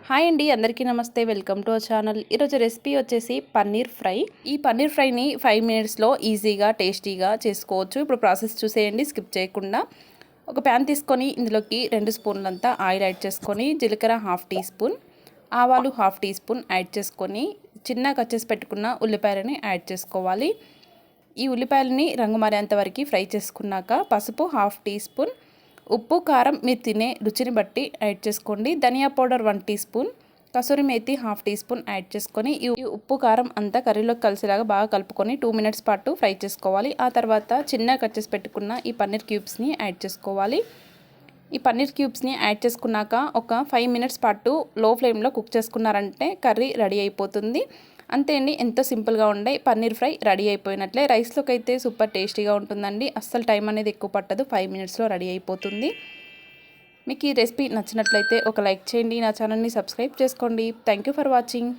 Hi అండి, అందరికీ నమస్తే. Welcome to our channel. ఈరోజు రెసిపీ వచ్చేసి పన్నీర్ ఫ్రై. ఈ పన్నీర్ ఫ్రైని 5 మినిట్స్లో ఈజీగా టేస్టీగా చేసుకోవచ్చు. ఇప్పుడు ప్రాసెస్ చూసేయండి స్కిప్ చేయకుండా. ఒక ప్యాన్ తీసుకొని ఇందులోకి 2 స్పూన్లంతా ఆయిల్ యాడ్ చేసుకొని, జీలకర్ర 1/2 టీ స్పూన్, ఆవాలు 1/2 టీ స్పూన్ యాడ్ చేసుకొని, చిన్న కట్ చేసి పెట్టుకున్న ఉల్లిపాయలని యాడ్ చేసుకోవాలి. ఈ ఉల్లిపాయలని రంగు మారేంత వరకు ఫ్రై చేసుకున్నాక పసుపు 1/2 టీ స్పూన్, ఉప్పు కారం మీరు తినే రుచిని బట్టి యాడ్ చేసుకోండి. ధనియా పౌడర్ 1 టీ స్పూన్, కసూరి మేతి 1/2 టీ స్పూన్ యాడ్ చేసుకొని ఈ ఉప్పు కారం అంతా కర్రీలోకి కలిసేలాగా బాగా కలుపుకొని 2 మినిట్స్ పాటు ఫ్రై చేసుకోవాలి. ఆ తర్వాత చిన్న కట్ చేసి పెట్టుకున్న ఈ పన్నీర్ క్యూబ్స్ని యాడ్ చేసుకోవాలి. ఈ పన్నీర్ క్యూబ్స్ని యాడ్ చేసుకున్నాక ఒక 5 మినిట్స్ పాటు లో ఫ్లేమ్లో కుక్ చేసుకున్నారంటే కర్రీ రెడీ అయిపోతుంది. అంతే అండి, ఎంతో సింపుల్గా ఉండే పన్నీర్ ఫ్రై రెడీ అయిపోయినట్లే. రైస్లోకి అయితే సూపర్ టేస్టీగా ఉంటుందండి. అస్సలు టైం అనేది ఎక్కువ పట్టదు, 5 మినిట్స్లో రెడీ అయిపోతుంది. మీకు ఈ రెసిపీ నచ్చినట్లయితే ఒక లైక్ చేయండి, నా ఛానల్ని సబ్స్క్రైబ్ చేసుకోండి. Thank you for watching.